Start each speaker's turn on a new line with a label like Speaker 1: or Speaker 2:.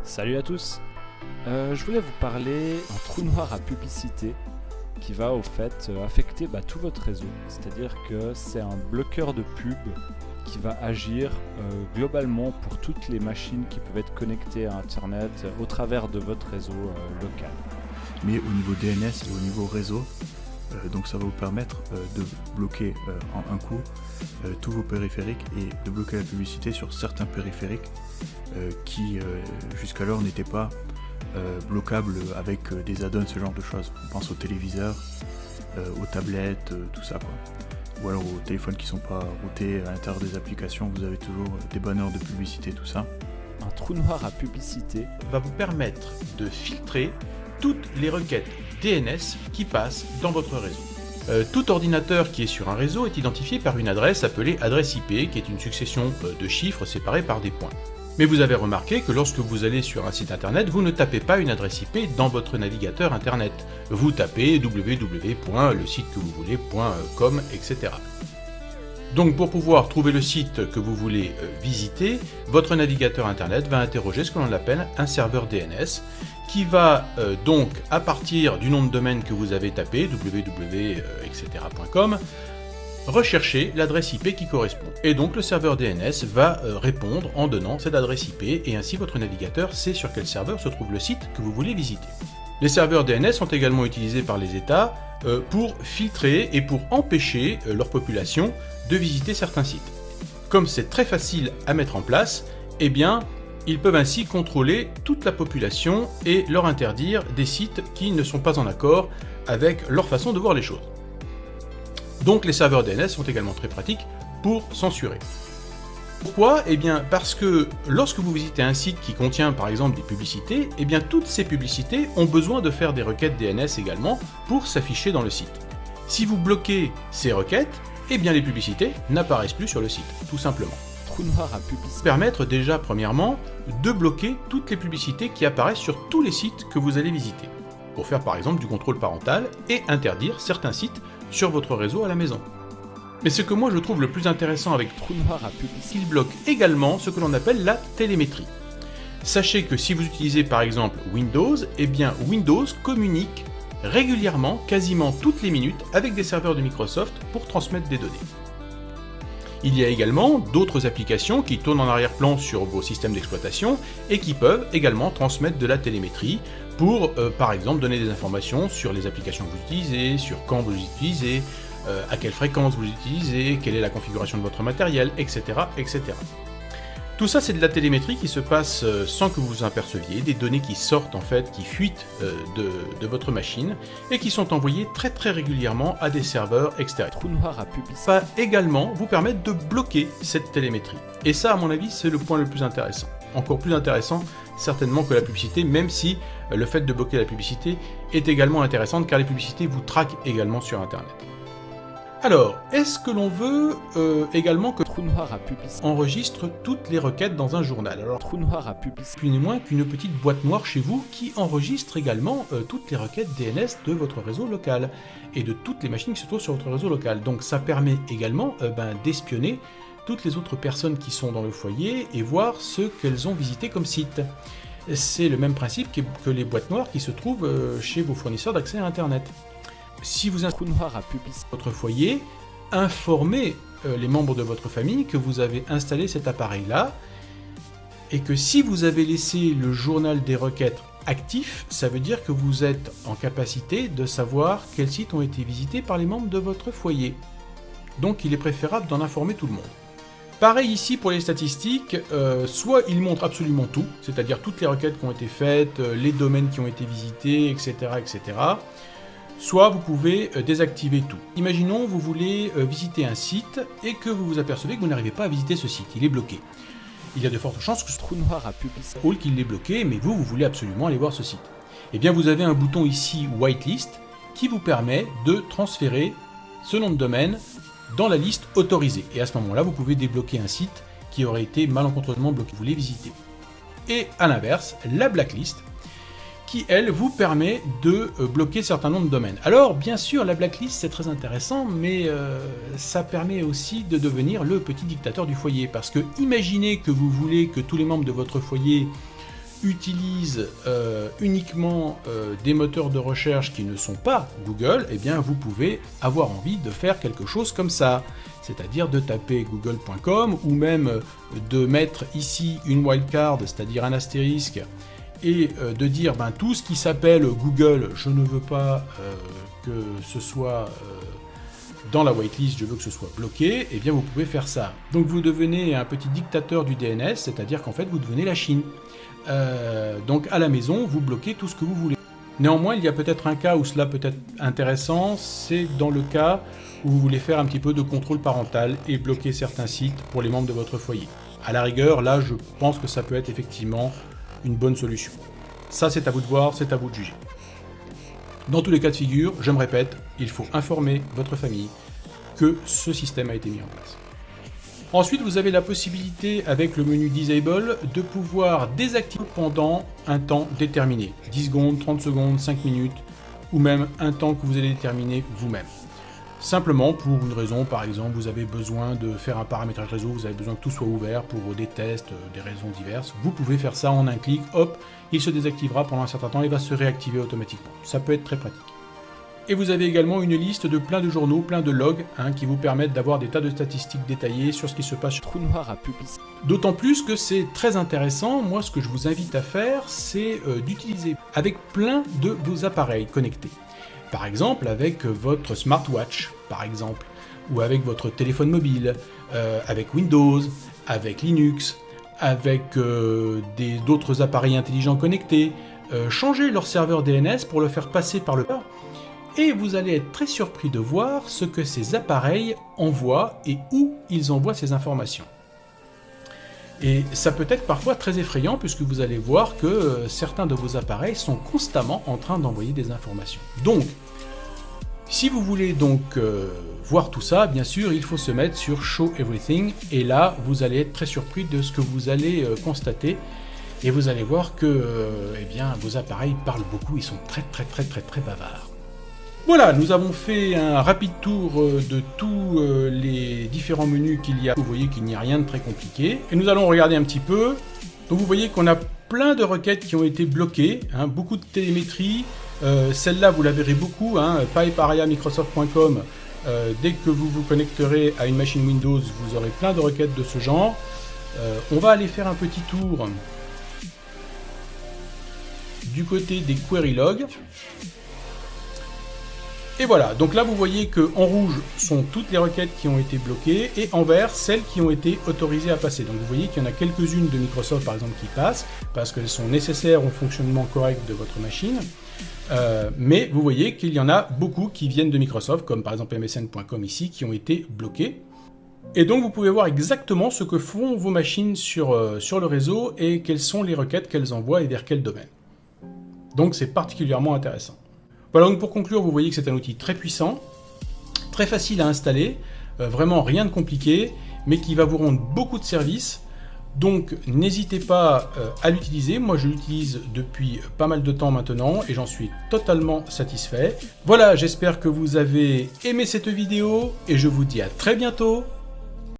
Speaker 1: Salut à tous. Je voulais vous parler d'un trou noir à publicité qui va au fait affecter tout votre réseau. C'est-à-dire que c'est un bloqueur de pub qui va agir globalement pour toutes les machines qui peuvent être connectées à Internet au travers de votre réseau local.
Speaker 2: Mais au niveau DNS et au niveau réseau, donc ça va vous permettre de bloquer en un coup tous vos périphériques et de bloquer la publicité sur certains périphériques qui jusqu'alors n'étaient pas bloquables avec des add-ons, ce genre de choses. On pense aux téléviseurs, aux tablettes, tout ça quoi. Ou alors aux téléphones qui ne sont pas routés à l'intérieur des applications, vous avez toujours des banners de publicité, tout ça.
Speaker 1: Un trou noir à publicité
Speaker 3: va vous permettre de filtrer toutes les requêtes DNS qui passent dans votre réseau. Tout ordinateur qui est sur un réseau est identifié par une adresse appelée adresse IP, qui est une succession de chiffres séparés par des points. Mais vous avez remarqué que lorsque vous allez sur un site internet, vous ne tapez pas une adresse IP dans votre navigateur internet. Vous tapez www.le-site-que-vous-voulez.com, etc. Donc pour pouvoir trouver le site que vous voulez visiter, votre navigateur internet va interroger ce que l'on appelle un serveur DNS, qui va donc, à partir du nom de domaine que vous avez tapé, www.etc.com, rechercher l'adresse IP qui correspond. Et donc le serveur DNS va répondre en donnant cette adresse IP, et ainsi votre navigateur sait sur quel serveur se trouve le site que vous voulez visiter. Les serveurs DNS sont également utilisés par les États pour filtrer et pour empêcher leur population de visiter certains sites. Comme c'est très facile à mettre en place, eh bien, ils peuvent ainsi contrôler toute la population et leur interdire des sites qui ne sont pas en accord avec leur façon de voir les choses. Donc les serveurs DNS sont également très pratiques pour censurer. Pourquoi ? Eh bien parce que lorsque vous visitez un site qui contient par exemple des publicités, eh bien toutes ces publicités ont besoin de faire des requêtes DNS également pour s'afficher dans le site. Si vous bloquez ces requêtes, eh bien les publicités n'apparaissent plus sur le site, tout simplement.
Speaker 1: Trou noir à publicité.
Speaker 3: Permettre déjà premièrement de bloquer toutes les publicités qui apparaissent sur tous les sites que vous allez visiter, pour faire par exemple du contrôle parental et interdire certains sites sur votre réseau à la maison. Mais ce que moi je trouve le plus intéressant avec
Speaker 1: Trou noir à publicité.
Speaker 3: il bloque également ce que l'on appelle la télémétrie. Sachez que si vous utilisez par exemple Windows, eh bien Windows communique régulièrement, quasiment toutes les minutes, avec des serveurs de Microsoft pour transmettre des données. Il y a également d'autres applications qui tournent en arrière-plan sur vos systèmes d'exploitation et qui peuvent également transmettre de la télémétrie pour, par exemple, donner des informations sur les applications que vous utilisez, sur quand vous les utilisez, à quelle fréquence vous les utilisez, quelle est la configuration de votre matériel, etc. etc. Tout ça, c'est de la télémétrie qui se passe sans que vous vous aperceviez, des données qui sortent en fait, qui fuitent de votre machine et qui sont envoyées très très régulièrement à des serveurs extérieurs.
Speaker 1: Trou noir à publicité.
Speaker 3: Ça va également vous permettre de bloquer cette télémétrie. Et ça, à mon avis, c'est le point le plus intéressant. Encore plus intéressant certainement que la publicité, même si le fait de bloquer la publicité est également intéressant car les publicités vous traquent également sur Internet. Alors, est-ce que l'on veut également que
Speaker 1: Trou noir à publicité.
Speaker 3: enregistre toutes les requêtes dans un journal ? Alors,
Speaker 1: Trou noir à publicité.
Speaker 3: plus ni moins qu'une petite boîte noire chez vous qui enregistre également toutes les requêtes DNS de votre réseau local et de toutes les machines qui se trouvent sur votre réseau local. Donc ça permet également d'espionner toutes les autres personnes qui sont dans le foyer et voir ce qu'elles ont visité comme site. C'est le même principe que les boîtes noires qui se trouvent chez vos fournisseurs d'accès à Internet. Si vous
Speaker 1: Trou noir à publicité.
Speaker 3: votre foyer, informez les membres de votre famille que vous avez installé cet appareil-là et que si vous avez laissé le journal des requêtes actif, ça veut dire que vous êtes en capacité de savoir quels sites ont été visités par les membres de votre foyer. Donc il est préférable d'en informer tout le monde. Pareil ici pour les statistiques, soit il montre absolument tout, c'est-à-dire toutes les requêtes qui ont été faites, les domaines qui ont été visités, etc. etc. Soit vous pouvez désactiver tout. Imaginons vous voulez visiter un site et que vous vous apercevez que vous n'arrivez pas à visiter ce site, il est bloqué. Il y a de fortes chances que ce
Speaker 1: Trou noir à publicité.
Speaker 3: rôle qu'il l'ait bloqué, mais vous voulez absolument aller voir ce site. Eh bien vous avez un bouton ici Whitelist qui vous permet de transférer ce nom de domaine dans la liste autorisée. Et à ce moment-là, vous pouvez débloquer un site qui aurait été malencontreusement bloqué, vous voulez visiter. Et à l'inverse, la blacklist qui, elle, vous permet de bloquer certains noms de domaines. Alors, bien sûr, la blacklist, c'est très intéressant, mais ça permet aussi de devenir le petit dictateur du foyer. Parce que imaginez que vous voulez que tous les membres de votre foyer utilise uniquement des moteurs de recherche qui ne sont pas Google, eh bien vous pouvez avoir envie de faire quelque chose comme ça. C'est-à-dire de taper google.com ou même de mettre ici une wildcard, c'est-à-dire un astérisque, et de dire tout ce qui s'appelle Google, je ne veux pas que ce soit dans la whitelist, je veux que ce soit bloqué, eh bien vous pouvez faire ça. Donc vous devenez un petit dictateur du DNS, c'est-à-dire qu'en fait vous devenez la Chine. Donc à la maison, vous bloquez tout ce que vous voulez. Néanmoins, il y a peut-être un cas où cela peut être intéressant, c'est dans le cas où vous voulez faire un petit peu de contrôle parental et bloquer certains sites pour les membres de votre foyer. À la rigueur, là, je pense que ça peut être effectivement une bonne solution. Ça, c'est à vous de voir, c'est à vous de juger. Dans tous les cas de figure, je me répète, il faut informer votre famille que ce système a été mis en place. Ensuite, vous avez la possibilité, avec le menu Disable, de pouvoir désactiver pendant un temps déterminé. 10 secondes, 30 secondes, 5 minutes, ou même un temps que vous allez déterminer vous-même. Simplement pour une raison, par exemple, vous avez besoin de faire un paramétrage réseau, vous avez besoin que tout soit ouvert pour des tests, des raisons diverses. Vous pouvez faire ça en un clic, hop, il se désactivera pendant un certain temps et va se réactiver automatiquement. Ça peut être très pratique. Et vous avez également une liste de plein de journaux, plein de logs, qui vous permettent d'avoir des tas de statistiques détaillées sur ce qui se passe sur
Speaker 1: Trou noir à publicité.
Speaker 3: D'autant plus que c'est très intéressant. Moi, ce que je vous invite à faire, c'est d'utiliser avec plein de vos appareils connectés. Par exemple, avec votre smartwatch, par exemple, ou avec votre téléphone mobile, avec Windows, avec Linux, avec d'autres appareils intelligents connectés. Changez leur serveur DNS pour le faire passer par le port. Et vous allez être très surpris de voir ce que ces appareils envoient et où ils envoient ces informations. Et ça peut être parfois très effrayant puisque vous allez voir que certains de vos appareils sont constamment en train d'envoyer des informations. Donc, si vous voulez donc voir tout ça, bien sûr, il faut se mettre sur Show Everything et là, vous allez être très surpris de ce que vous allez constater et vous allez voir que vos appareils parlent beaucoup, ils sont très bavards. Voilà, nous avons fait un rapide tour de tous les différents menus qu'il y a. Vous voyez qu'il n'y a rien de très compliqué. Et nous allons regarder un petit peu. Donc vous voyez qu'on a plein de requêtes qui ont été bloquées, beaucoup de télémétrie. Celle-là, vous la verrez beaucoup, pipeariamicrosoft.com. Dès que vous vous connecterez à une machine Windows, vous aurez plein de requêtes de ce genre. On va aller faire un petit tour du côté des query logs. Et voilà, donc là vous voyez qu'en rouge sont toutes les requêtes qui ont été bloquées et en vert celles qui ont été autorisées à passer. Donc vous voyez qu'il y en a quelques-unes de Microsoft par exemple qui passent parce qu'elles sont nécessaires au fonctionnement correct de votre machine. Mais vous voyez qu'il y en a beaucoup qui viennent de Microsoft, comme par exemple msn.com ici, qui ont été bloquées. Et donc vous pouvez voir exactement ce que font vos machines sur le réseau et quelles sont les requêtes qu'elles envoient et vers quel domaine. Donc c'est particulièrement intéressant. Voilà, donc pour conclure, vous voyez que c'est un outil très puissant, très facile à installer, vraiment rien de compliqué, mais qui va vous rendre beaucoup de services. Donc n'hésitez pas à l'utiliser, moi je l'utilise depuis pas mal de temps maintenant et j'en suis totalement satisfait. Voilà, j'espère que vous avez aimé cette vidéo et je vous dis à très bientôt